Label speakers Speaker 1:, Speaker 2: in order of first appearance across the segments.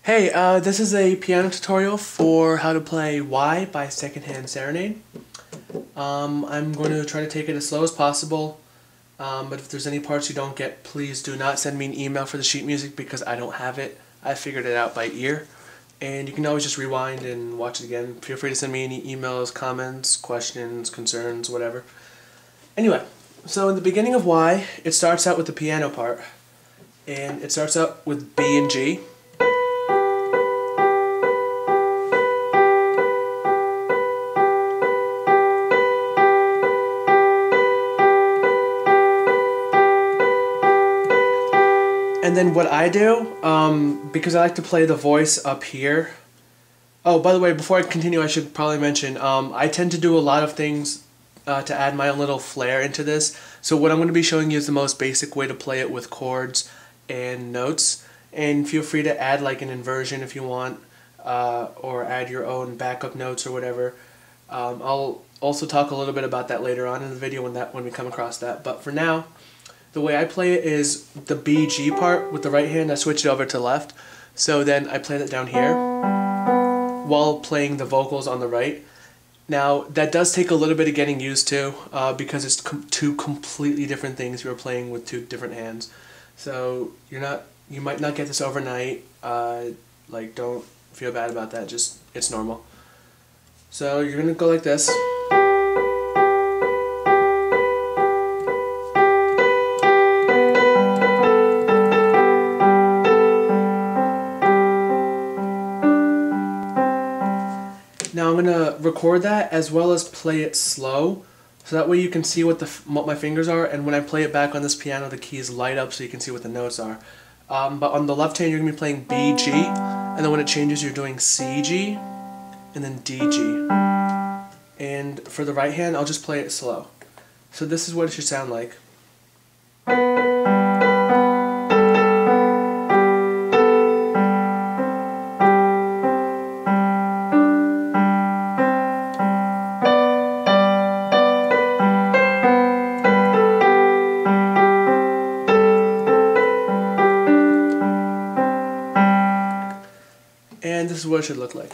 Speaker 1: Hey, this is a piano tutorial for how to play Y by Secondhand Serenade. I'm going to try to take it as slow as possible, but if there's any parts you don't get, please do not send me an email for the sheet music because I don't have it. I figured it out by ear, and you can always just rewind and watch it again. Feel free to send me any emails, comments, questions, concerns, whatever. Anyway, so in the beginning of Y, it starts out with the piano part, and it starts out with B and G. And then what I do, because I like to play the voice up here. Oh, by the way, before I continue, I should probably mention, I tend to do a lot of things to add my own little flair into this. So what I'm going to be showing you is the most basic way to play it with chords and notes. And feel free to add like an inversion if you want, or add your own backup notes or whatever. I'll also talk a little bit about that later on in the video when we come across that. But for now, the way I play it is the B, G part with the right hand, I switch it over to left. So then I play that down here while playing the vocals on the right. Now that does take a little bit of getting used to because it's two completely different things you're playing with two different hands. So you might not get this overnight. Like, don't feel bad about that, just it's normal. So you're gonna go like this. Now I'm going to record that as well as play it slow, so that way you can see what my fingers are, and when I play it back on this piano the keys light up so you can see what the notes are. But on the left hand you're going to be playing B, G, and then when it changes you're doing C, G, and then D, G. And for the right hand I'll just play it slow. So this is what it should sound like. And this is what it should look like.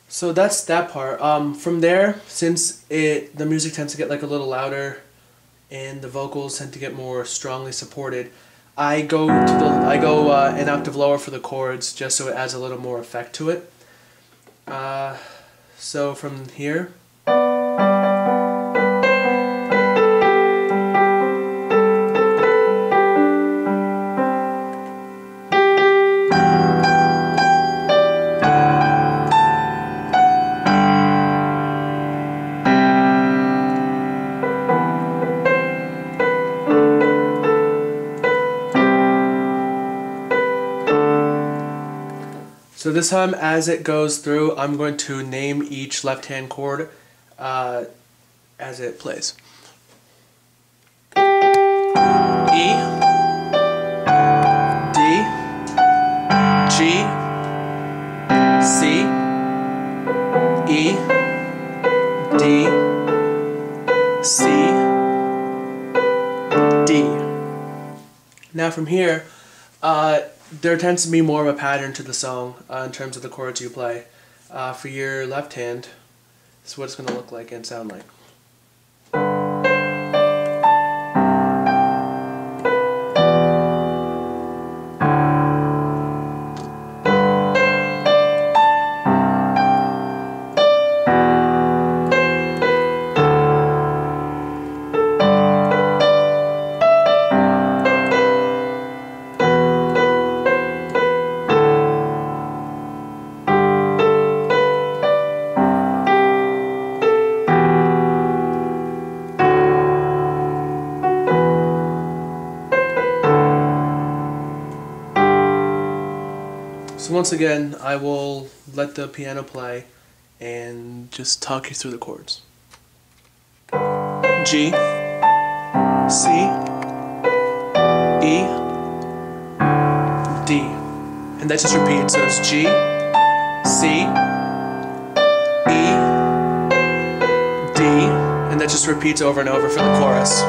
Speaker 1: So that's that part. From there, since the music tends to get like a little louder and the vocals tend to get more strongly supported, I go an octave lower for the chords just so it adds a little more effect to it. So from here, so this time as it goes through, I'm going to name each left-hand chord as it plays. E, D, G, C, E, D, C, D. Now from here, there tends to be more of a pattern to the song in terms of the chords you play. For your left hand, this is what it's going to look like and sound like. So once again, I will let the piano play and just talk you through the chords. G, C, that just repeats. So it's G, C, E, D, and that just repeats over and over for the chorus.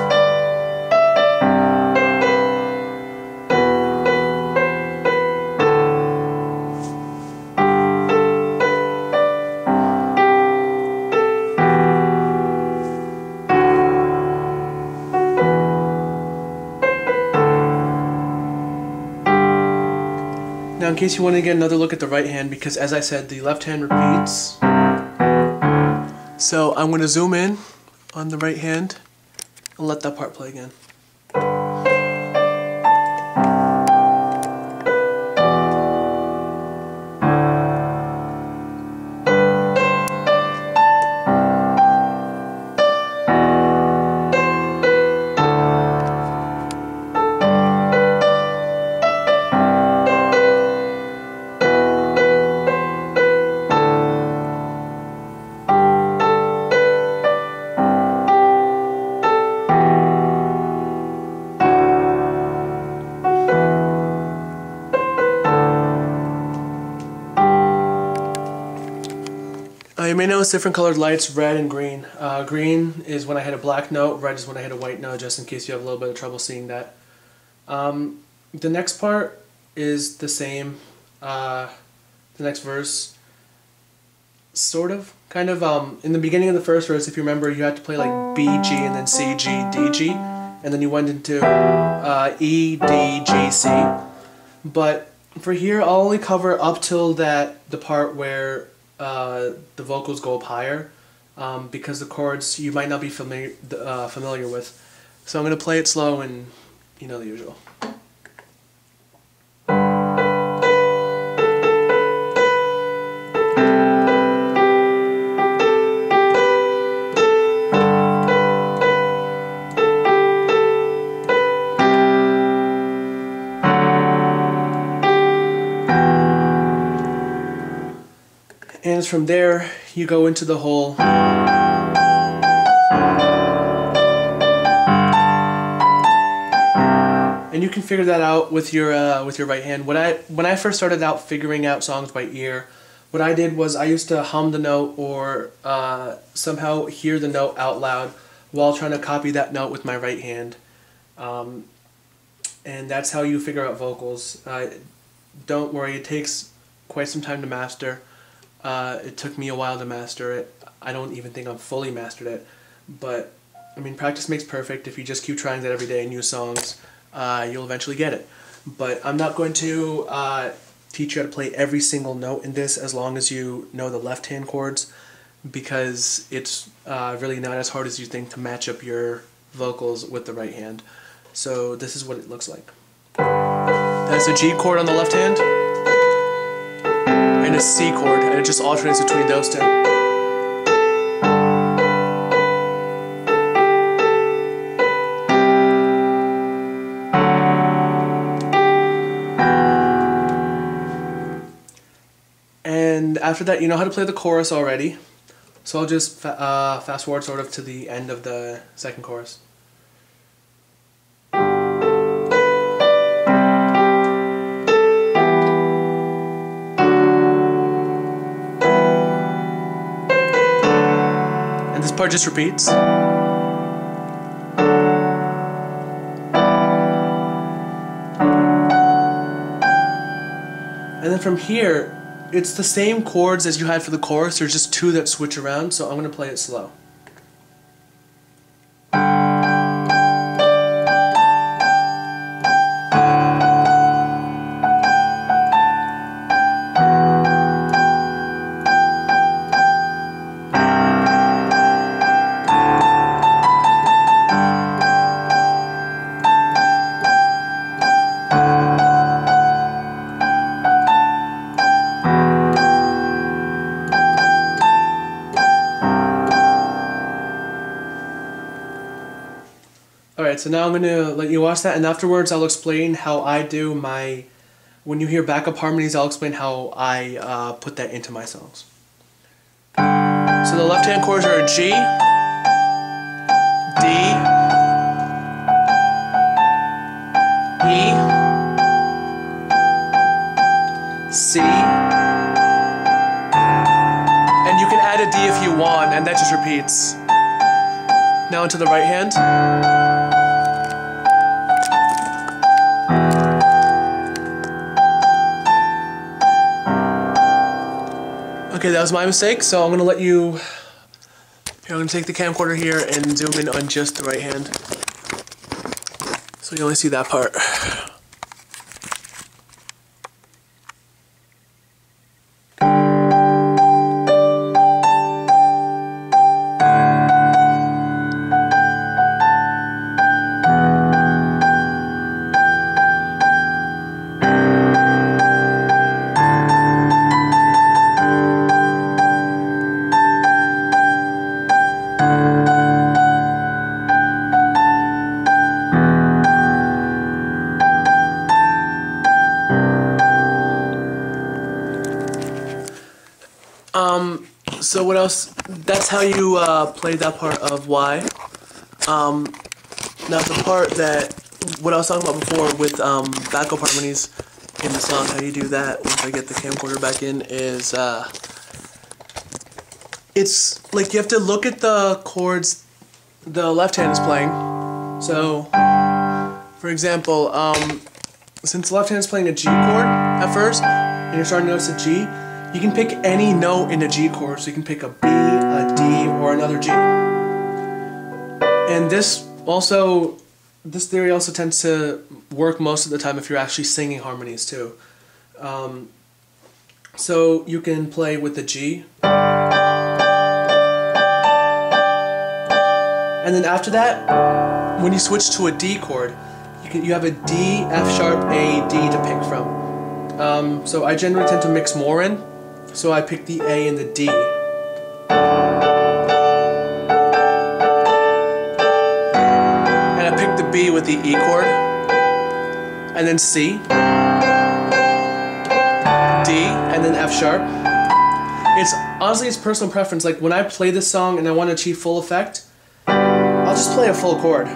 Speaker 1: Now, in case you want to get another look at the right hand, because as I said, the left hand repeats. So I'm going to zoom in on the right hand and let that part play again. You may notice different colored lights, red and green. Green is when I hit a black note, red is when I hit a white note, just in case you have a little bit of trouble seeing that. The next part is the same. The next verse, sort of, kind of, in the beginning of the first verse, if you remember, you had to play like B, G, and then C, G, D, G, and then you went into E, D, G, C. But for here, I'll only cover up till the part where the vocals go up higher, because the chords you might not be familiar with. So I'm going to play it slow and, you know, the usual. And from there, you go into the whole. And you can figure that out with your right hand. When I first started out figuring out songs by ear, what I did was I used to hum the note or somehow hear the note out loud while trying to copy that note with my right hand. And that's how you figure out vocals. Don't worry, it takes quite some time to master. It took me a while to master it. I don't even think I've fully mastered it. But, I mean, practice makes perfect. If you just keep trying that every day, new songs, you'll eventually get it. But I'm not going to teach you how to play every single note in this as long as you know the left-hand chords, because it's really not as hard as you think to match up your vocals with the right hand. So this is what it looks like. That's a G chord on the left hand, and a C chord, and it just alternates between those two. And after that, you know how to play the chorus already, so I'll just fast forward sort of to the end of the second chorus. This part just repeats. And then from here, it's the same chords as you had for the chorus, there's just two that switch around, so I'm going to play it slow. Alright, so now I'm going to let you watch that, and afterwards I'll explain how I do my... When you hear backup harmonies, I'll explain how I put that into my songs. So the left-hand chords are G, D, E, and that just repeats. Now into the right hand. Okay, that was my mistake, so I'm going to let you... Here, I'm going to take the camcorder here and zoom in on just the right hand. So you only see that part. So what else? That's how you play that part of Y. Now the part that, what I was talking about before with backup harmonies in the song, how you do that once I get the camcorder back in is, it's like you have to look at the chords the left hand is playing. So, for example, since the left hand is playing a G chord at first, and you're starting to notice a G, you can pick any note in a G chord, so you can pick a B, a D, or another G. And this theory also tends to work most of the time if you're actually singing harmonies too. So you can play with the G. And then after that, when you switch to a D chord, you have a D, F sharp, A, D to pick from. So I generally tend to mix more in. So I pick the A and the D. And I pick the B with the E chord. And then C. D, and then F sharp. Honestly, it's personal preference. Like when I play this song and I want to achieve full effect, I'll just play a full chord.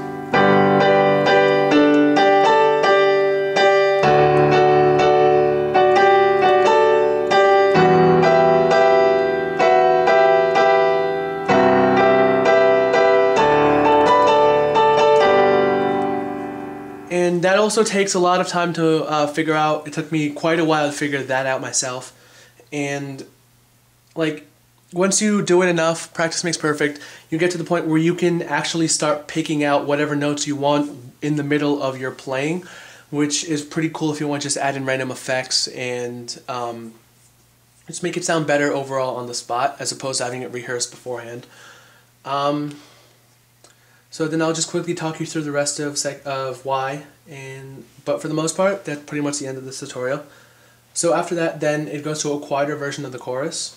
Speaker 1: And that also takes a lot of time to figure out. It took me quite a while to figure that out myself. And like, once you do it enough, practice makes perfect, you get to the point where you can actually start picking out whatever notes you want in the middle of your playing, which is pretty cool if you want to just add in random effects and just make it sound better overall on the spot as opposed to having it rehearsed beforehand. So then I'll just quickly talk you through the rest of Y, but for the most part, that's pretty much the end of this tutorial. So after that, then it goes to a quieter version of the chorus.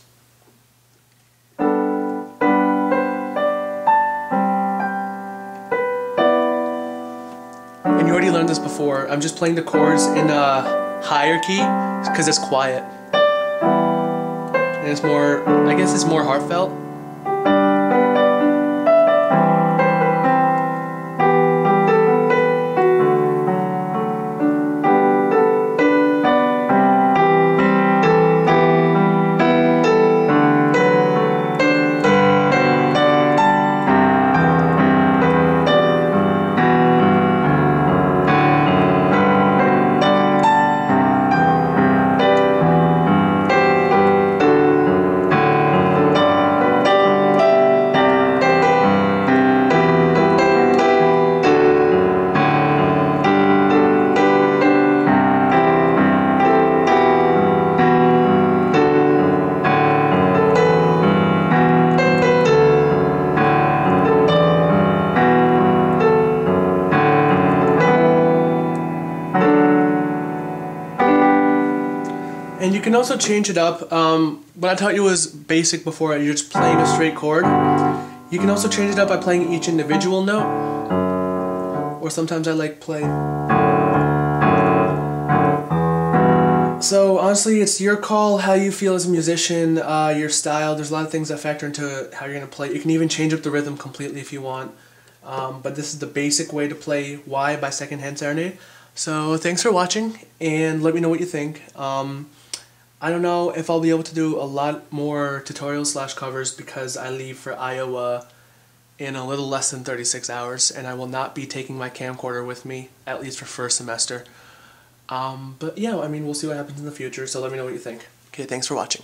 Speaker 1: And you already learned this before. I'm just playing the chords in a higher key because it's quiet. And it's more, I guess it's more heartfelt. And you can also change it up. What I taught you was basic before, you're just playing a straight chord. You can also change it up by playing each individual note. Or sometimes I like play. So honestly, it's your call, how you feel as a musician, your style. There's a lot of things that factor into how you're going to play. You can even change up the rhythm completely if you want. But this is the basic way to play Y by Secondhand Serenade. So thanks for watching, and let me know what you think. I don't know if I'll be able to do a lot more tutorials / covers because I leave for Iowa in a little less than 36 hours, and I will not be taking my camcorder with me, at least for first semester. But yeah, I mean, we'll see what happens in the future, so let me know what you think. Okay, thanks for watching.